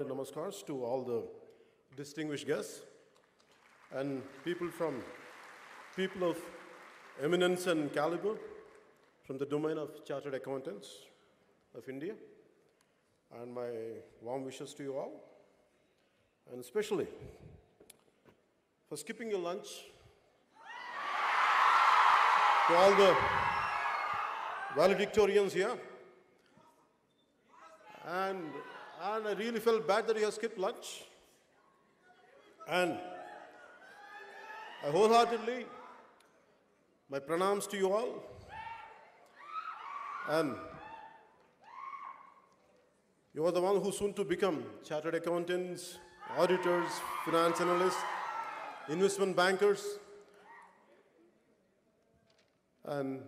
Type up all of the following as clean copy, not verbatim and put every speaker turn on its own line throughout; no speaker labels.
Namaskars to all the distinguished guests and people of eminence and caliber from the domain of Chartered Accountants of India, and my warm wishes to you all, and especially for skipping your lunch to all the valedictorians here. And I really felt bad that you have skipped lunch. And I wholeheartedly, my pranams to you all. And you are the one who soon to become chartered accountants, auditors, finance analysts, investment bankers, and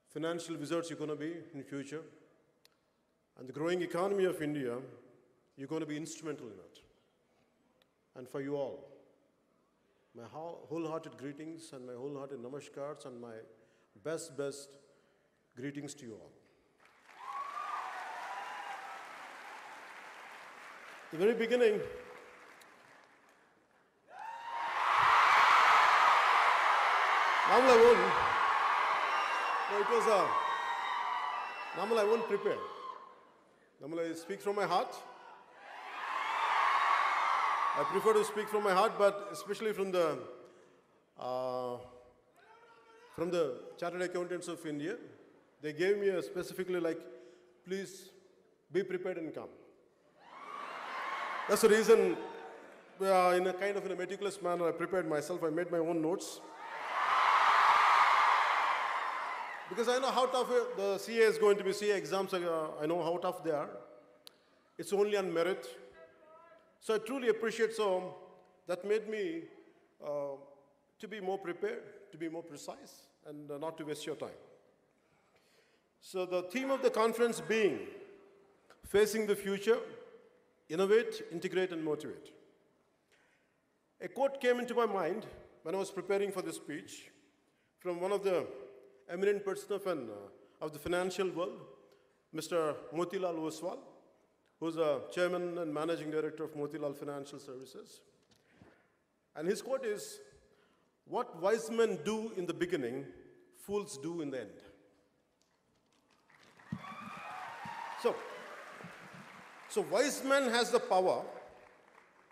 financial wizards you're going to be in the future. And the growing economy of India, you're going to be instrumental in it. And for you all, my wholehearted greetings and my wholehearted namaskars and my best greetings to you all. At the very beginning, normally I won't prepare. Normally I speak from my heart. I prefer to speak from my heart, but especially from the Chartered Accountants of India, they gave me specifically like, please be prepared and come. That's the reason, in a kind of in a meticulous manner, I prepared myself. I made my own notes. Because I know how tough the CA is going to be. CA exams, I know how tough they are. It's only on merit. So I truly appreciate that made me to be more prepared, to be more precise, and not to waste your time. So the theme of the conference being facing the future, innovate, integrate, and motivate. A quote came into my mind when I was preparing for this speech from one of the eminent person of the financial world, Mr. Motilal Oswal, who's a chairman and managing director of Motilal Financial Services. And his quote is, "What wise men do in the beginning, fools do in the end." So wise man has the power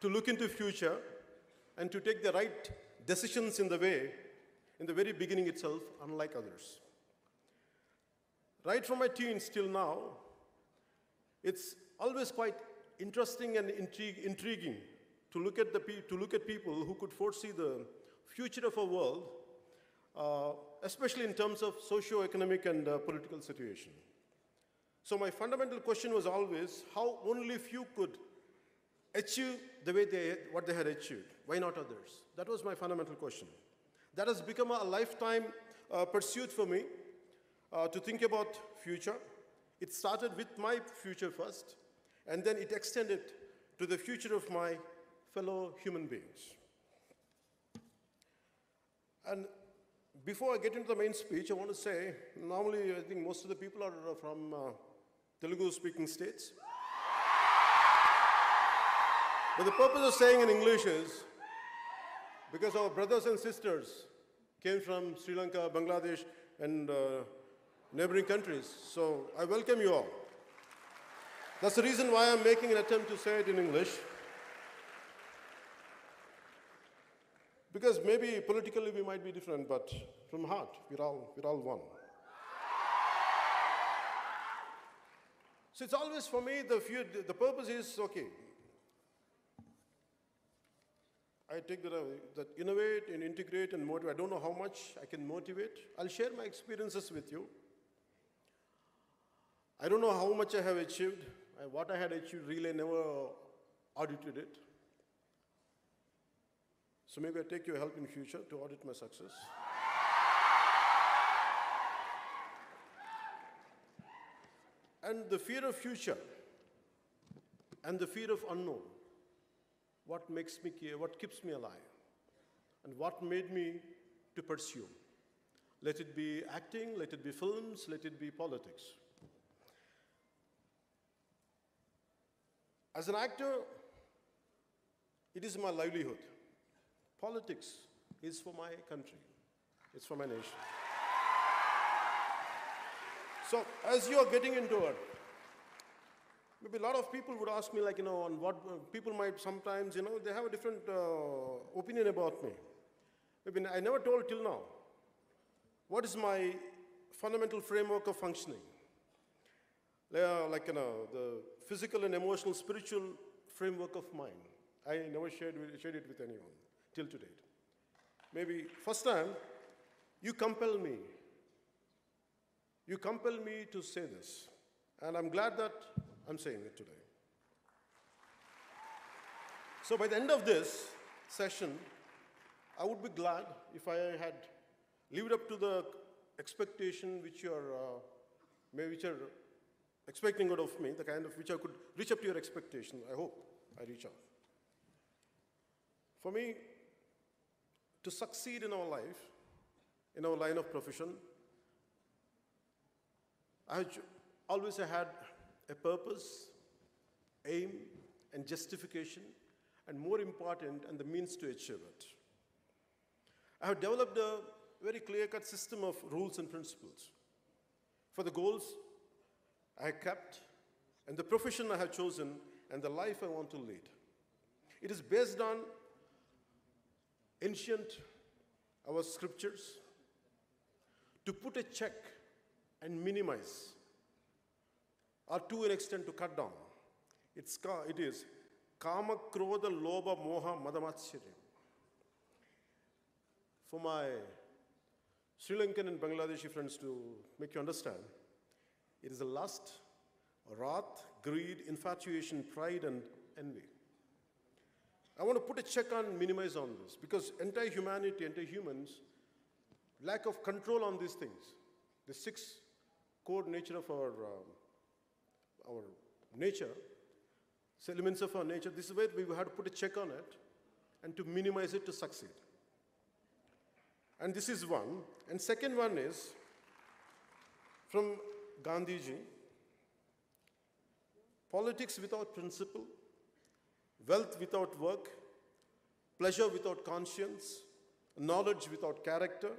to look into future and to take the right decisions in the very beginning itself, unlike others. Right from my teens till now, it's always quite interesting and intriguing to look at people who could foresee the future of our world, especially in terms of socio-economic and political situation. So my fundamental question was always how only few could achieve the way what they had achieved. Why not others? That was my fundamental question. That has become a lifetime pursuit for me to think about future. It started with my future first, and then it extended to the future of my fellow human beings. And before I get into the main speech, I want to say, normally I think most of the people are from Telugu-speaking states. But the purpose of saying in English is, because our brothers and sisters came from Sri Lanka, Bangladesh, and neighboring countries. So I welcome you all. That's the reason why I'm making an attempt to say it in English. Because maybe politically we might be different, but from heart, we're all one. So it's always for me, the purpose is, okay, I take that innovate and integrate and motivate. I don't know how much I can motivate. I'll share my experiences with you. I don't know how much I have achieved. What I had achieved, really, I never audited it. So maybe I take your help in future to audit my success. And the fear of future and the fear of unknown, what makes me care, what keeps me alive, and what made me to pursue. Let it be acting, let it be films, let it be politics. As an actor, it is my livelihood. Politics is for my country. It's for my nation. So as you are getting into it, maybe a lot of people would ask me, like, on what people might sometimes, they have a different opinion about me. Maybe I never told till now what is my fundamental framework of functioning. The physical and emotional, spiritual framework of mine. I never shared it with anyone till to date. Maybe first time, you compel me. You compel me to say this. And I'm glad that I'm saying it today. So by the end of this session, I would be glad if I had lived up to the expectation which you're expecting out of me, the kind of which I could reach up to your expectation. I hope I reach out. For me, to succeed in our life, in our line of profession, I always had a purpose, aim, and justification, and more important, and the means to achieve it. I have developed a very clear-cut system of rules and principles for the goals I have kept, and the profession I have chosen, and the life I want to lead. It is based on our scriptures, to put a check and minimize, or to an extent to cut down. It is Kama, Krodha, Lobha, Moha, Madamatsharya. For my Sri Lankan and Bangladeshi friends, to make you understand, it is a lust, wrath, greed, infatuation, pride, and envy. I want to put a check on, minimize on this, because entire humanity, entire humans, lack of control on these things. The six core nature of our nature, elements of our nature, this is where we have to put a check on it and to minimize it to succeed. And this is one. And second one is from Gandhiji: politics without principle, wealth without work, pleasure without conscience, knowledge without character,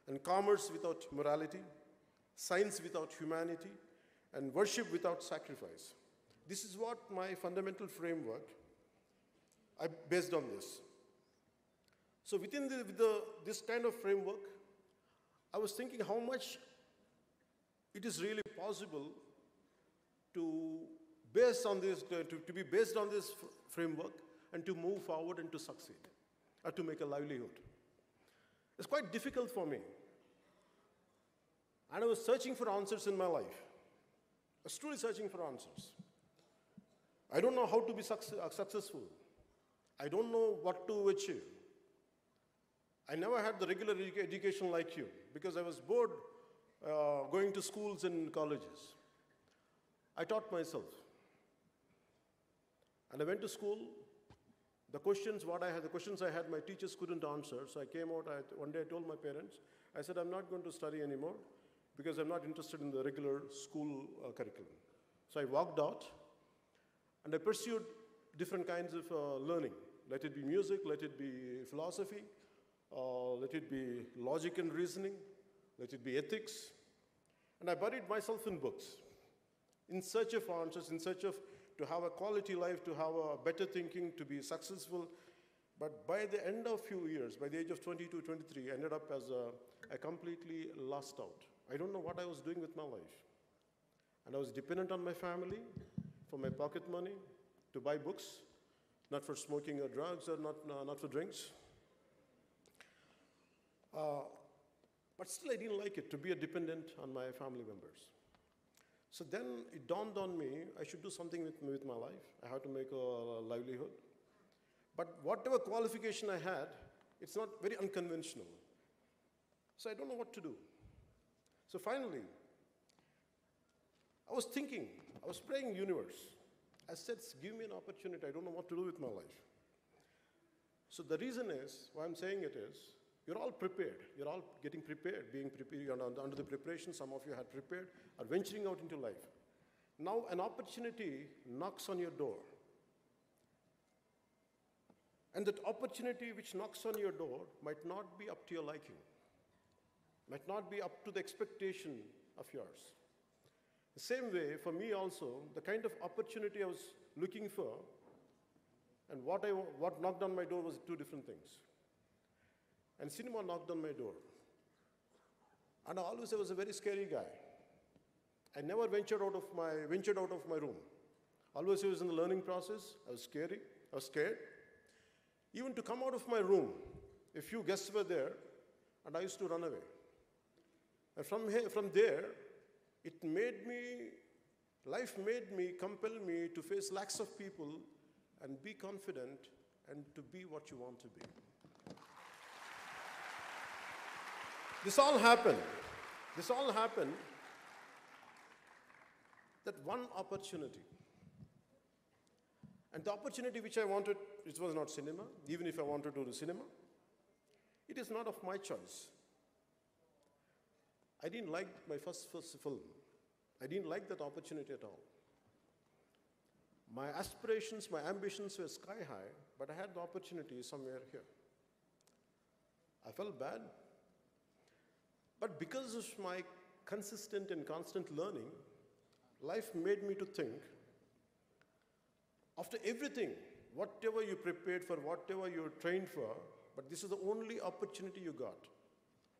and commerce without morality, science without humanity, and worship without sacrifice. This is what my fundamental framework, I based on this. So within this kind of framework, I was thinking how much it is really possible to base on this, to be based on this framework and to move forward and to succeed, or to make a livelihood. It's quite difficult for me. And I was searching for answers in my life. I was truly searching for answers. I don't know how to be successful. I don't know what to achieve. I never had the regular education like you, because I was bored going to schools and colleges. I taught myself. And I went to school. The questions I had, my teachers couldn't answer. So I came out, one day I told my parents, I said, I'm not going to study anymore because I'm not interested in the regular school curriculum. So I walked out and I pursued different kinds of learning. Let it be music, let it be philosophy, let it be logic and reasoning, let it be ethics. And I buried myself in books, in search of answers, in search of to have a quality life, to have a better thinking, to be successful. But by the end of few years, by the age of 22, 23, I ended up as a completely lost out. I don't know what I was doing with my life. And I was dependent on my family for my pocket money to buy books, not for smoking or drugs, or not for drinks. But still I didn't like it, to be a dependent on my family members. So then it dawned on me, I should do something with my life. I have to make a livelihood. But whatever qualification I had, it's not very unconventional. So I don't know what to do. So finally, I was thinking, I was praying universe. I said, give me an opportunity. I don't know what to do with my life. So the reason is, why I'm saying it is, you're all prepared. You're all getting prepared, being prepared. You're under the preparation. Some of you had prepared, are venturing out into life. Now an opportunity knocks on your door. And that opportunity which knocks on your door might not be up to your liking, might not be up to the expectation of yours. The same way, for me also, the kind of opportunity I was looking for and what knocked on my door was two different things. And cinema knocked on my door. And always I was a very scary guy. I never ventured out of my room. Always I was in the learning process. I was scared. Even to come out of my room, a few guests were there, and I used to run away. And from there, life made me, compelled me to face lakhs of people and be confident and to be what you want to be. This all happened that one opportunity. And the opportunity which I wanted, it was not cinema, even if I wanted to do cinema. It is not of my choice. I didn't like my first film. I didn't like that opportunity at all. My aspirations, my ambitions were sky high, but I had the opportunity somewhere here. I felt bad. But because of my consistent and constant learning, life made me to think, after everything, whatever you prepared for, whatever you trained for, but this is the only opportunity you got,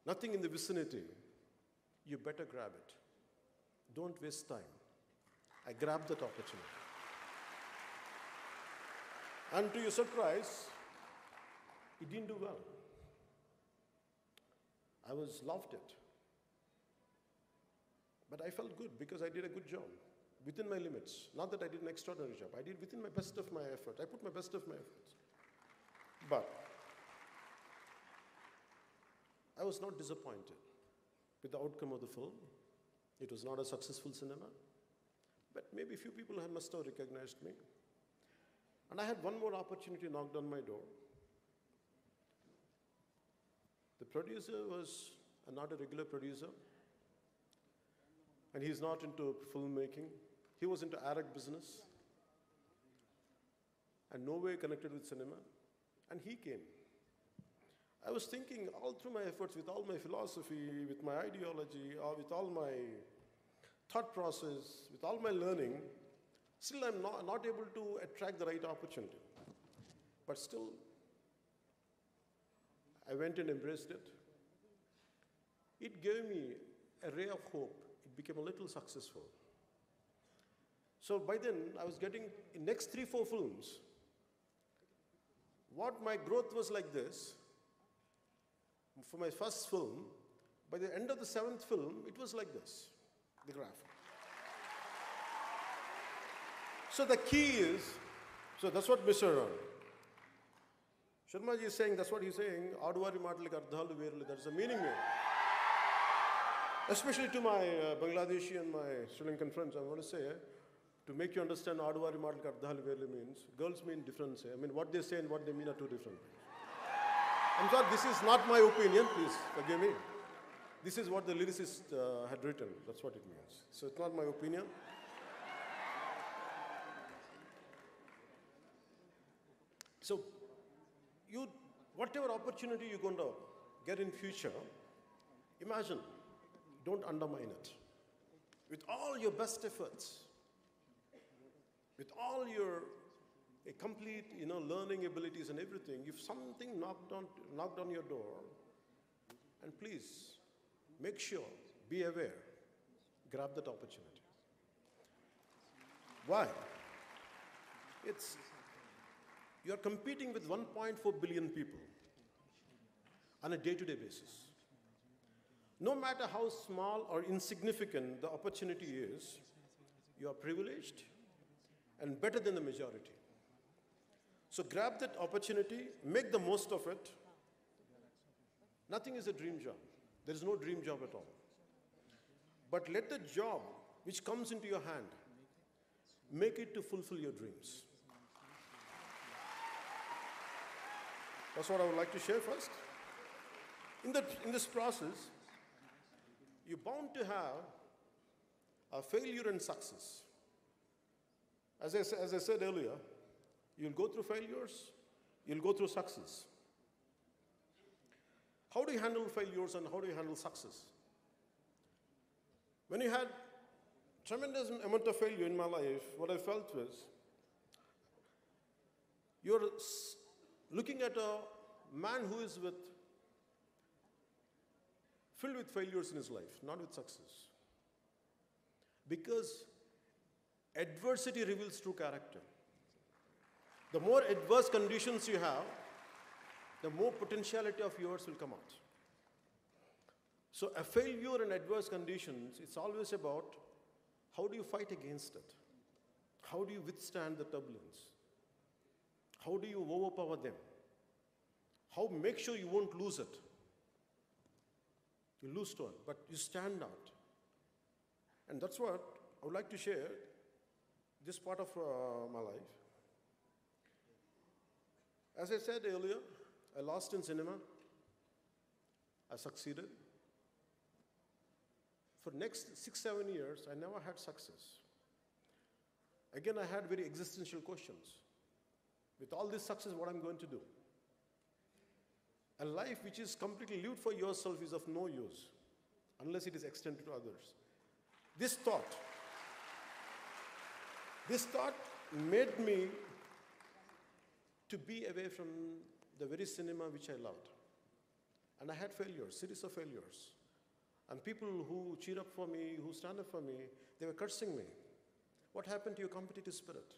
nothing in the vicinity, you better grab it. Don't waste time. I grabbed that opportunity. And to your surprise, it didn't do well. I was laughed at. But I felt good because I did a good job within my limits. Not that I did an extraordinary job. I did within my best of my effort. I put my best of my efforts. But I was not disappointed with the outcome of the film. It was not a successful cinema. But maybe a few people must have recognized me. And I had one more opportunity knocked on my door. The producer was not a regular producer. And he's not into filmmaking. He was into Arab business. And no way connected with cinema. And he came. I was thinking all through my efforts, with all my philosophy, with my ideology, or with all my thought process, with all my learning, still I'm not able to attract the right opportunity. But still, I went and embraced it. It gave me a ray of hope. It became a little successful. So by then, I was getting, in next 3-4 films, what my growth was like this. For my first film, by the end of the 7th film, it was like this, the graph. So the key is, so that's what Mr. Sharma ji is saying, that's what he's saying, Aduvari Matalik Ardhalu Verulu, that's the meaning here. Especially to my Bangladeshi and my Sri Lankan friends, I want to say, to make you understand Aduvari Matalik Ardhalu Verulu means, girls mean different. I mean, what they say and what they mean are two different things. I'm sorry, this is not my opinion, please forgive me. This is what the lyricist had written, that's what it means. So it's not my opinion. So, whatever opportunity you're going to get in future, imagine, don't undermine it. With all your best efforts, with all your complete, learning abilities and everything, if something knocked on your door, and please, make sure, be aware, grab that opportunity. Why? You're competing with 1.4 billion people on a day-to-day basis. No matter how small or insignificant the opportunity is, you are privileged and better than the majority. So grab that opportunity, make the most of it. Nothing is a dream job. There is no dream job at all. But let the job which comes into your hand, make it to fulfill your dreams. That's what I would like to share first. In this process, you're bound to have a failure and success. As I said earlier, you'll go through failures, you'll go through success. How do you handle failures and how do you handle success? When you had tremendous amount of failure in my life, what I felt was, you're looking at a man who is filled with failures in his life, not with success. Because adversity reveals true character. The more adverse conditions you have, the more potentiality of yours will come out. So a failure in adverse conditions, it's always about how do you fight against it? How do you withstand the turbulence? How do you overpower them? How make sure you won't lose it? You lose to it, but you stand out. And that's what I would like to share, this part of my life. As I said earlier, I lost in cinema. I succeeded. For next 6-7 years, I never had success. Again, I had very existential questions. With all this success, what I'm going to do? A life which is completely lived for yourself is of no use unless it is extended to others. This thought made me to be away from the very cinema which I loved. And I had failures, series of failures. And people who cheer up for me, who stand up for me, they were cursing me. What happened to your competitive spirit?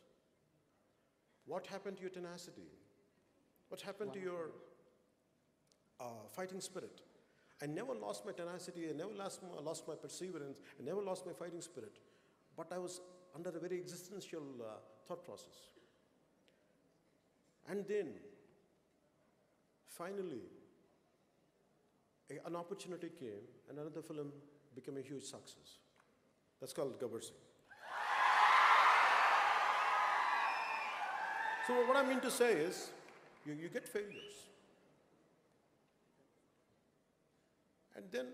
What happened to your tenacity? What happened to your fighting spirit? I never lost my tenacity, I never lost my perseverance, I never lost my fighting spirit. But I was under a very existential thought process. And then, finally, an opportunity came, and another film became a huge success. That's called Gabbar Singh. So what I mean to say is, you get failures. And then,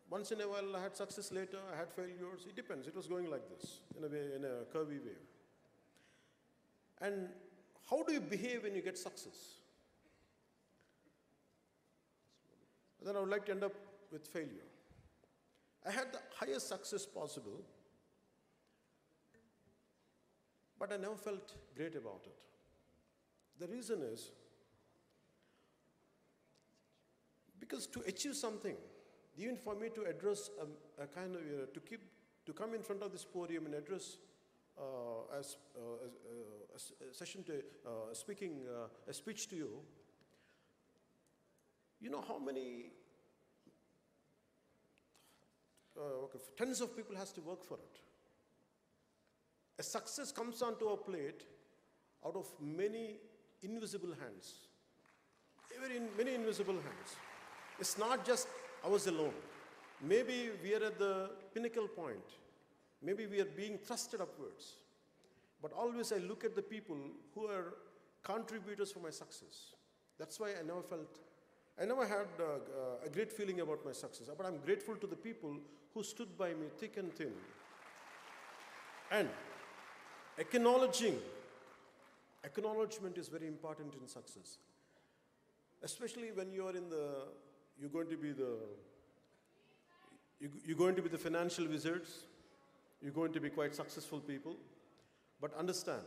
once in a while, I had success later, I had failures. It depends. It was going like this, in a way, in a curvy way. And how do you behave when you get success? Then I would like to end up with failure. I had the highest success possible, but I never felt great about it. The reason is, because to achieve something, even for me to address a kind of, to come in front of this podium and address a speech to you, you know how many tens of people has to work for it. A success comes onto our plate out of many invisible hands. Many invisible hands. It's not just ours alone. Maybe we are at the pinnacle point. Maybe we are being thrusted upwards. But always I look at the people who are contributors for my success. That's why I never had a great feeling about my success. But I'm grateful to the people who stood by me thick and thin. And acknowledgement is very important in success. Especially when you're going to be the financial wizards. You're going to be quite successful people. But understand,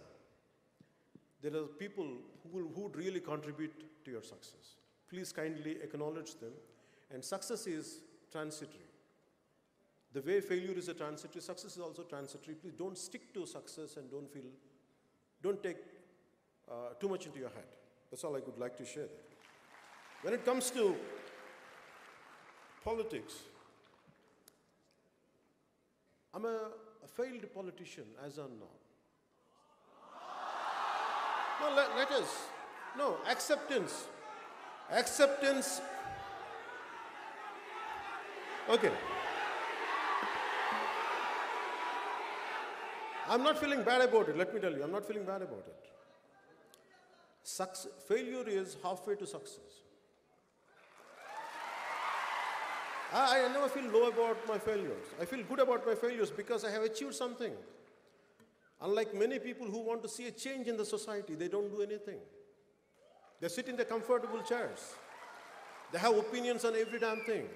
there are people who would really contribute to your success. Please kindly acknowledge them. And success is transitory. The way failure is a transitory, success is also transitory. Please don't stick to success and don't take too much into your head. That's all I would like to share. When it comes to politics, I'm a failed politician as of now. No, let us. No, acceptance. Acceptance. Okay. I'm not feeling bad about it, let me tell you. I'm not feeling bad about it. Failure is halfway to success. I never feel low about my failures. I feel good about my failures because I have achieved something. Unlike many people who want to see a change in the society, they don't do anything. They sit in their comfortable chairs. They have opinions on every damn thing.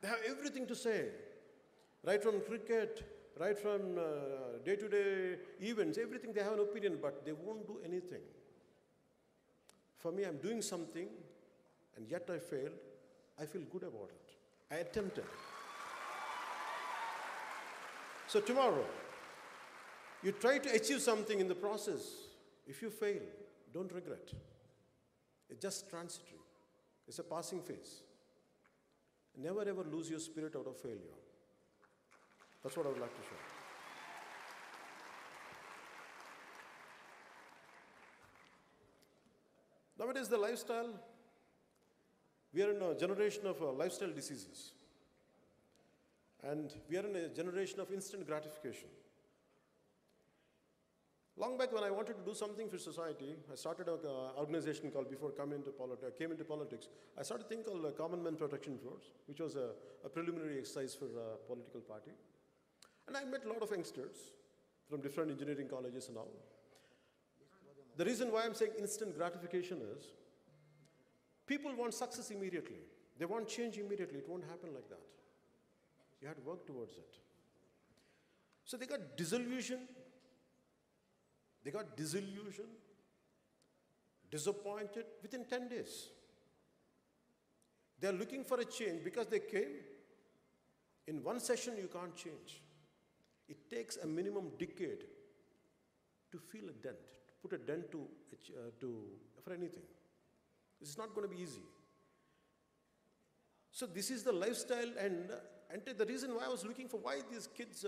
They have everything to say, right from cricket, right from day-to-day events, everything they have an opinion, but they won't do anything. For me, I'm doing something, and yet I failed. I feel good about it. I attempted. So tomorrow, you try to achieve something in the process. If you fail, don't regret. It's just transitory. It's a passing phase. Never ever lose your spirit out of failure. That's what I would like to share. Nowadays, the lifestyle, we are in a generation of lifestyle diseases. And we are in a generation of instant gratification. Long back when I wanted to do something for society, I started an organization called, before I came into politics, I started a thing called Common Man Protection Force, which was a preliminary exercise for a political party. And I met a lot of youngsters from different engineering colleges and all. The reason why I'm saying instant gratification is, people want success immediately. They want change immediately. It won't happen like that. You have to work towards it. So they got disillusion. They got disillusion, disappointed within 10 days. They're looking for a change because they came. In one session, you can't change. It takes a minimum decade to feel a dent, to put a dent for anything. This is not going to be easy. So this is the lifestyle, and the reason why I was looking for why these kids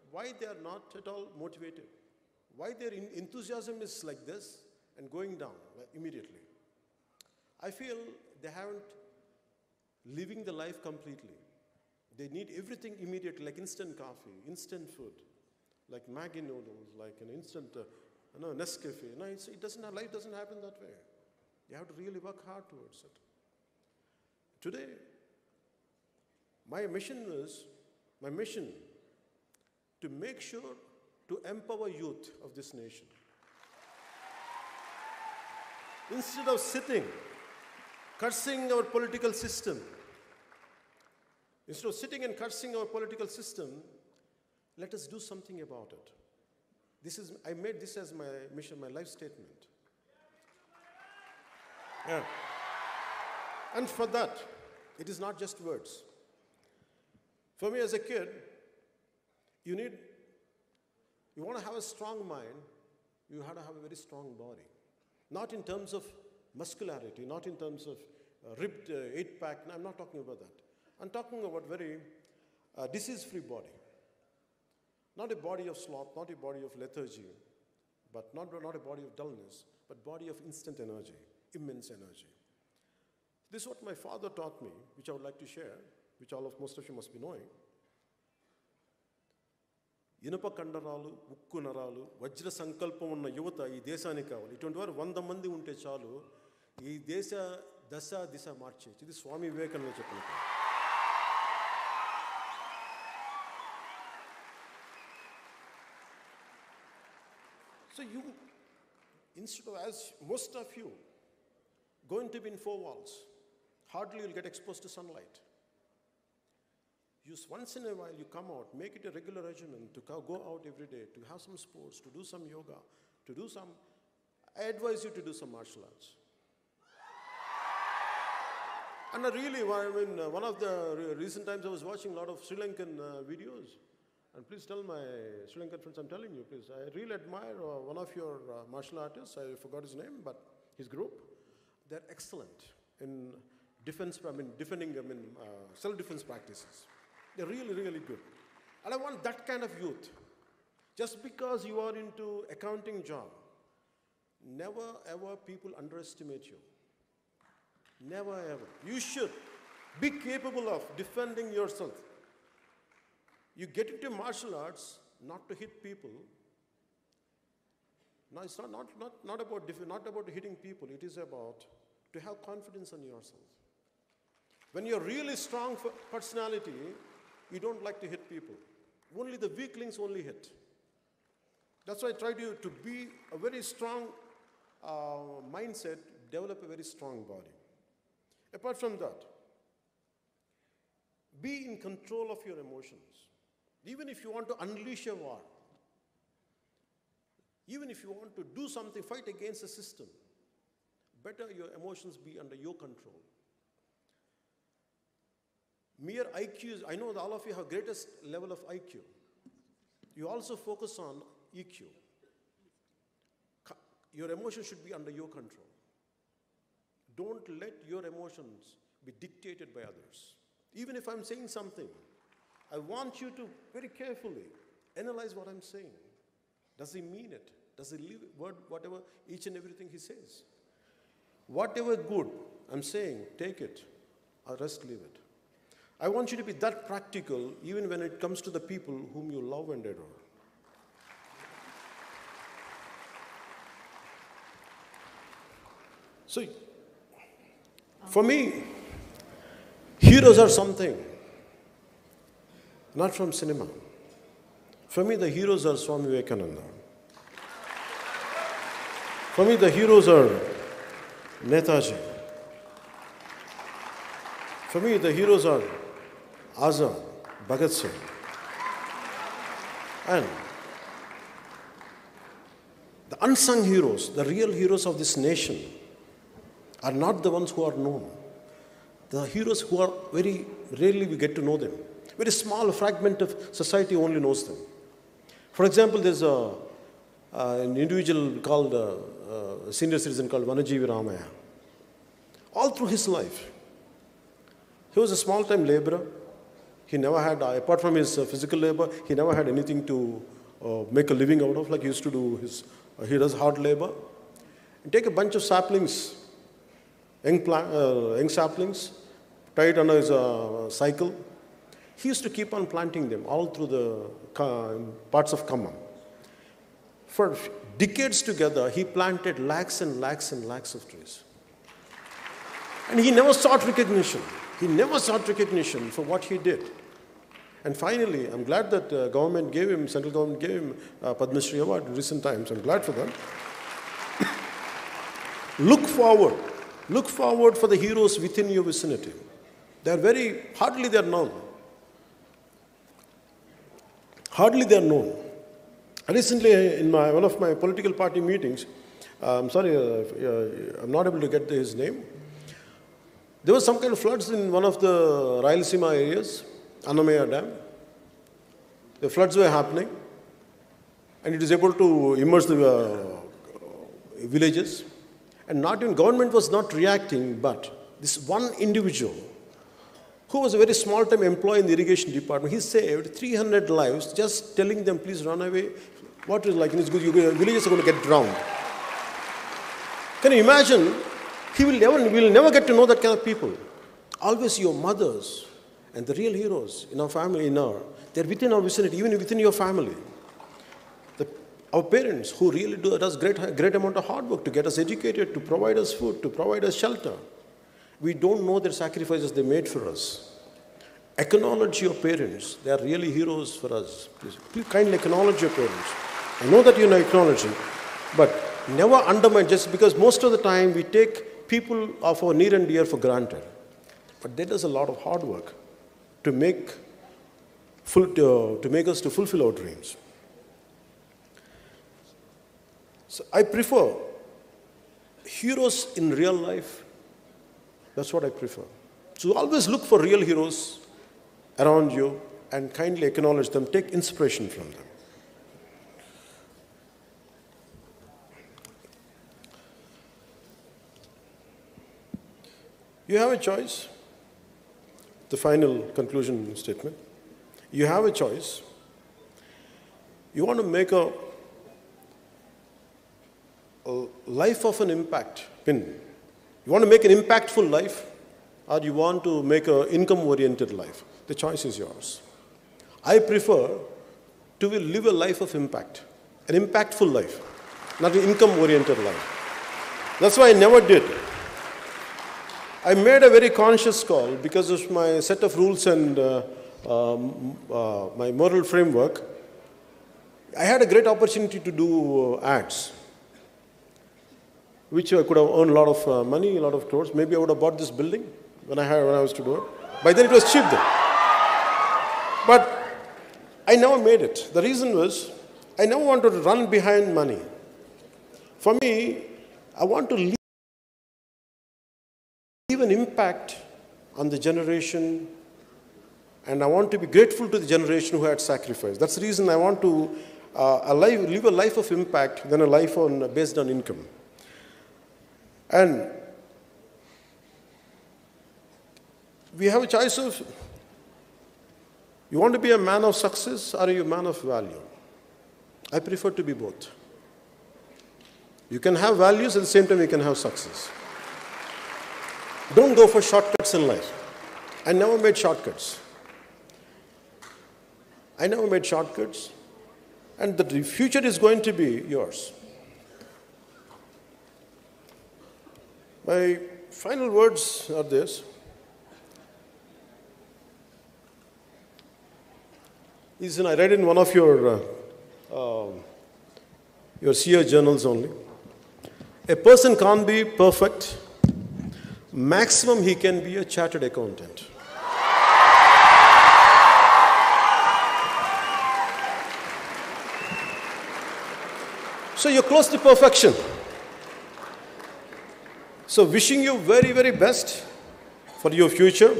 why they are not at all motivated. Why their enthusiasm is like this and going down immediately. I feel they haven't living the life completely. They need everything immediately, like instant coffee, instant food, like Maggi noodles, like an instant Nescafe. No, life doesn't happen that way. You have to really work hard towards it. Today, my mission to make sure to empower youth of this nation. Instead of sitting, cursing our political system, let us do something about it. I made this as my mission, my life statement. Yeah. And for that, it is not just words. For me as a kid, you want to have a strong mind, you have to have a very strong body. Not in terms of muscularity, not in terms of ripped 8-pack. No, I'm not talking about that. I'm talking about very disease-free body. Not a body of sloth, not a body of lethargy, but not a body of dullness, but body of instant energy, immense energy. This is what my father taught me, which I would like to share, which most of you must be knowing. ఇనుప కండరాలు, ఉక్కు నరాలు, వజ్ర సంకల్పం ఉన్న యువత ఈ దేశానికి కావాలి. ఇటువంటి వారు 100 మంది ఉంటే చాలు, ఈ దేశ దిశ మార్చేయచ్చు. ఇది స్వామి వివేకానంద చెప్పిన. So instead of, as most of you, going to be in 4 walls, hardly you'll get exposed to sunlight. Once in a while you come out, make it a regular regimen to go out every day, to have some sports, to do some yoga, I advise you to do some martial arts. And one of the recent times I was watching a lot of Sri Lankan videos. And please tell my Sri Lankan friends, I'm telling you, please, I really admire one of your martial artists. I forgot his name, but his group, they're excellent in defending self-defense practices. They're really, really good. And I want that kind of youth. Just because you are into accounting job, never ever people underestimate you. Never ever. You should be capable of defending yourself. You get into martial arts not to hit people. No, it's not about hitting people. It is about to have confidence in yourself. When you're really strong personality, you don't like to hit people. Only the weaklings only hit. That's why I try to be a very strong mindset, develop a very strong body. Apart from that, be in control of your emotions. Even if you want to unleash a war, even if you want to do something, fight against the system, better your emotions be under your control. Mere IQ, I know that all of you have greatest level of IQ. You also focus on EQ. Your emotions should be under your control. Don't let your emotions be dictated by others. Even if I'm saying something, I want you to very carefully analyze what I'm saying. Does he mean it? Does he live whatever, each and everything he says? Whatever good I'm saying, take it, or rest leave it. I want you to be that practical even when it comes to the people whom you love and adore. So, for me, heroes are something, not from cinema. For me, the heroes are Swami Vivekananda. For me, the heroes are Netaji. For me, the heroes are Azad, Bhagat Singh. And the unsung heroes, the real heroes of this nation, are not the ones who are known. The heroes who are very rarely we get to know them. Very small fragment of society only knows them. For example, there's an individual called, a senior citizen called Vanajeevi Ramaya. All through his life, he was a small-time laborer. He never had, apart from his physical labor, he never had anything to make a living out of, like he used to do he does hard labor. And take a bunch of saplings, young saplings, tie it under his cycle. He used to keep on planting them all through the parts of Khammam. For decades together, he planted lakhs and lakhs and lakhs of trees. And he never sought recognition. He never sought recognition for what he did. And finally, I'm glad that government gave him, central government gave him Padma Shri Award in recent times. I'm glad for that. Look forward. Look forward for the heroes within your vicinity. Hardly they are known. Hardly they are known. Recently, in one of my political party meetings, I'm sorry, I'm not able to get his name. There was some kind of floods in one of the Rayalaseema areas, Annamaya Dam. The floods were happening, and it is able to immerse the villages. And not even government was not reacting, but this one individual, who was a very small-time employee in the irrigation department, he saved 300 lives just telling them, please run away. What is like, your villages are going to get drowned. Can you imagine? We will never get to know that kind of people. Always your mothers and the real heroes in our family, they're within our vicinity, even within your family. Our parents who really does great amount of hard work to get us educated, to provide us food, to provide us shelter. We don't know their sacrifices they made for us. Acknowledge your parents. They are really heroes for us. Please kindly acknowledge your parents. I know that you know acknowledging, but never undermine, just because most of the time we take people of our near and dear for granted. But there is a lot of hard work to make us to fulfill our dreams. So I prefer heroes in real life. That's what I prefer. So always look for real heroes around you and kindly acknowledge them. Take inspiration from them. You have a choice. The final conclusion statement. You have a choice. You want to make a life of an impact. You want to make an impactful life, or you want to make an income-oriented life. The choice is yours. I prefer to live a life of impact, an impactful life, not an income-oriented life. That's why I never did. I made a very conscious call because of my set of rules and my moral framework. I had a great opportunity to do ads. which I could have earned a lot of money, a lot of crores. Maybe I would have bought this building when I was to do it. By then it was cheap then. But I never made it. The reason was, I never wanted to run behind money. For me, I want to leave an impact on the generation, and I want to be grateful to the generation who had sacrificed. That's the reason I want to live a life of impact than a life based on income. And we have a choice of, you want to be a man of success or are you a man of value? I prefer to be both. You can have values, at the same time you can have success. Don't go for shortcuts in life. I never made shortcuts. And the future is going to be yours. My final words are this. I read in one of your SEER journals only. A person can't be perfect. Maximum he can be a chartered accountant. So you're close to perfection. So wishing you very, very best for your future.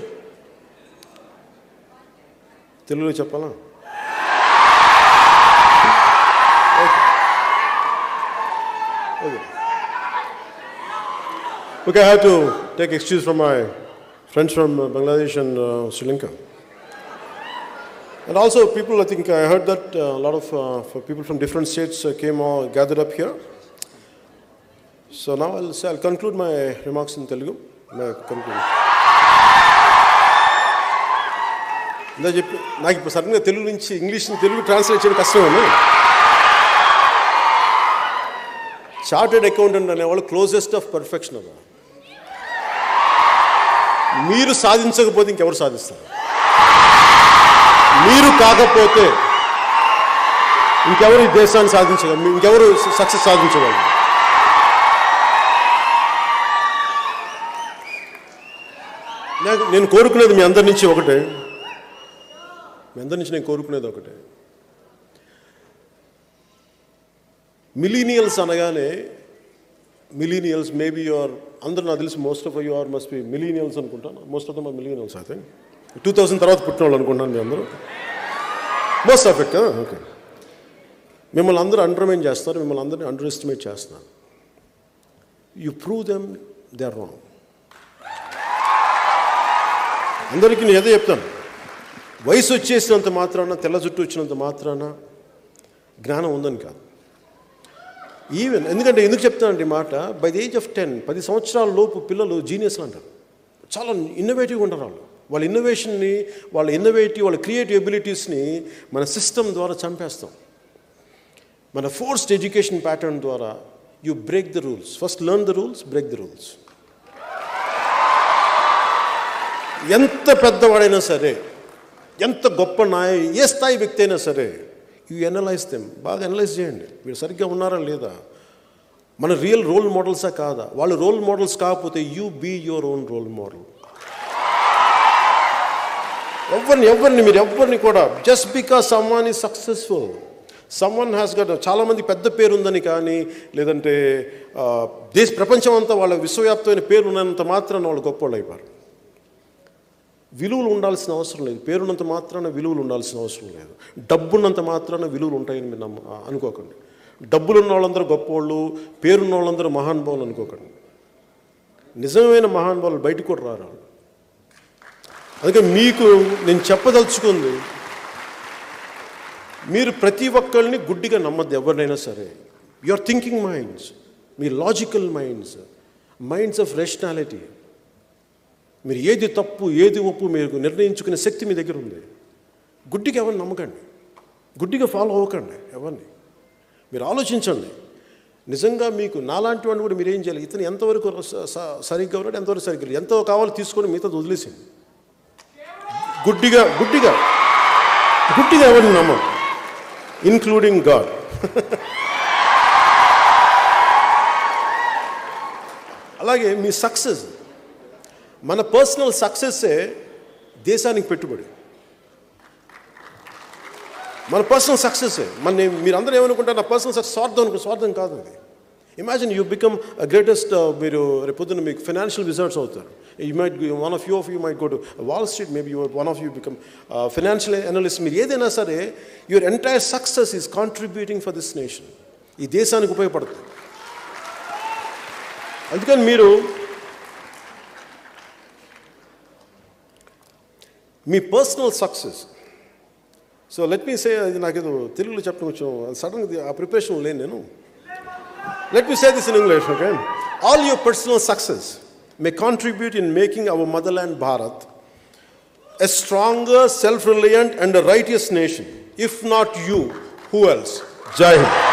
Telugu cheppala? Okay, I have to take excuse from my friends from Bangladesh and Sri Lanka. And also people, I think I heard that a lot of people from different states came all gathered up here. So now I'll conclude my remarks in Telugu. నాకు ఇప్పుడు సడన్గా తెలుగు నుంచి English Telugu translate చేయడం కష్టమని. Chartered accountant అనేవాళ్ళు closest of perfection అవ్వ. మీరు సాధించకపోతే ఇంకెవరు సాధిస్తారు? మీరు కాకపోతే ఇంకెవరు ఈ దేశాన్ని సాధించగలరు? ఇంకెవరు సక్సెస్ సాధించగలరు? నేను కోరుకునేది మీ అందరి నుంచి ఒకటే. నేను కోరుకునేది ఒకటే. మిలీనియల్స్ అనగానే మిలీనియల్స్ మేబీ యువర్ అందరూ నాకు తెలిసి most of you are must be millennials అనుకుంటాను. Most of them are millennials I think. 2000 తర్వాత పుట్టిన వాళ్ళు అనుకుంటాను మీ అందరూ. మోస్ట్ ఆఫ్ ఇట్ కదా. ఓకే. మిమ్మల్ని అందరూ అండర్మైన్ చేస్తారు, మిమ్మల్ని అందరినీ అండర్ ఎస్టిమేట్ చేస్తున్నారు. You prove them they are wrong. అందరికీ నేను ఏదో చెప్తాను, వయసు వచ్చేసినంత మాత్రాన, తెల్ల జుట్టు వచ్చినంత మాత్రాన జ్ఞానం ఉందని కాదు. ఈవెన్ ఎందుకు చెప్తానండి ఈ మాట, బై ది ఏజ్ ఆఫ్ 10 సంవత్సరాల లోపు పిల్లలు జీనియస్లు అంటారు. చాలా ఇన్నోవేటివ్గా ఉంటారు వాళ్ళ ఇన్నోవేషన్ని, వాళ్ళ క్రియేటివ్ ఎబిలిటీస్ని మన సిస్టమ్ ద్వారా చంపేస్తాం. మన ఫోర్స్డ్ ఎడ్యుకేషన్ ప్యాటర్న్ ద్వారా you break the rules. First learn the rules, break the rules. ఎంత పెద్దవాడైనా సరే, ఎంత గొప్ప ఏ స్థాయి వ్యక్తి అయినా సరే, యూ ఎనలైజ్ దెమ్. బాగా ఎనలైజ్ చేయండి, వీళ్ళు సరిగ్గా ఉన్నారా లేదా, మన రియల్ రోల్ మోడల్సా కాదా. వాళ్ళు రోల్ మోడల్స్ కాకపోతే you be your own role model. మీరు ఎవరిని కూడా just because someone is successful, someone has got, చాలామంది పెద్ద పేరు ఉందని కానీ, లేదంటే ప్రపంచం అంతా వాళ్ళ విశ్వవ్యాప్తమైన పేరు ఉన్నంత మాత్రాన వాళ్ళు గొప్పవాళ్ళు అయిపోయారు. విలువలు ఉండాల్సిన అవసరం లేదు. పేరున్నంత మాత్రాన విలువలు ఉండాల్సిన అవసరం లేదు. డబ్బున్నంత మాత్రాన విలువలు ఉంటాయని మీరు అనుకోకండి. డబ్బులున్న వాళ్ళందరూ గొప్పవాళ్ళు, పేరున్న వాళ్ళందరూ మహానుభావులు అనుకోకండి. నిజమైన మహానుభావులు బయటకు కూడా రారు. అందుకే మీకు నేను చెప్పదలుచుకుంది, మీరు ప్రతి ఒక్కరిని గుడ్డిగా నమ్మద్దు. ఎవరినైనా సరే, your thinking minds, me logical minds of rationality, మీరు ఏది తప్పు ఏది ఒప్పు మీరు నిర్ణయించుకునే శక్తి మీ దగ్గర ఉంది. గుడ్డిగా ఎవరిని నమ్మకండి, గుడ్డిగా ఫాలో అవ్వకండి ఎవరిని. మీరు ఆలోచించండి. నిజంగా మీకు నాలాంటి వాడిని కూడా మీరు ఏం చేయాలి, ఇతను ఎంతవరకు సరిగ్గా ఉన్నాడు, ఎంతవరకు సరిగ్గా, ఎంతో కావాలో తీసుకొని మిగతా వదిలేసింది. గుడ్డిగా ఎవరిని నమ్మం, ఇన్క్లూడింగ్ గాడ్. అలాగే మీ సక్సెస్, మన పర్సనల్ సక్సెస్సే దేశానికి పెట్టుబడి. మన పర్సనల్ సక్సెస్సే మీరందరూ ఏమనుకుంటారు, నా పర్సనల్ సక్సెస్ స్వార్థం కాదు అది. ఇమాజిన్ యూ బికమ్ గ్రేటెస్ట్, మీరు రేపొద్దున మీకు ఫైనాన్షియల్ విజర్డ్స్ అవుతారు. You might, one of you might go to Wall Street, maybe one of you become financial analyst. మీరు ఏదైనా సరే, your entire success is contributing for this nation. ఈ దేశానికి ఉపయోగపడుతుంది. అందుకని మీరు మీ personal success, so let me say, నాకేదో తెలుగులో చెప్పడం కొంచెం సడన్గా ఆ ప్రిపరేషన్ లేను నేను. Let me say this in English, okay? All your personal success may contribute in making our motherland Bharat a stronger, self-reliant and a righteous nation. If not you, who else? Jai Hind.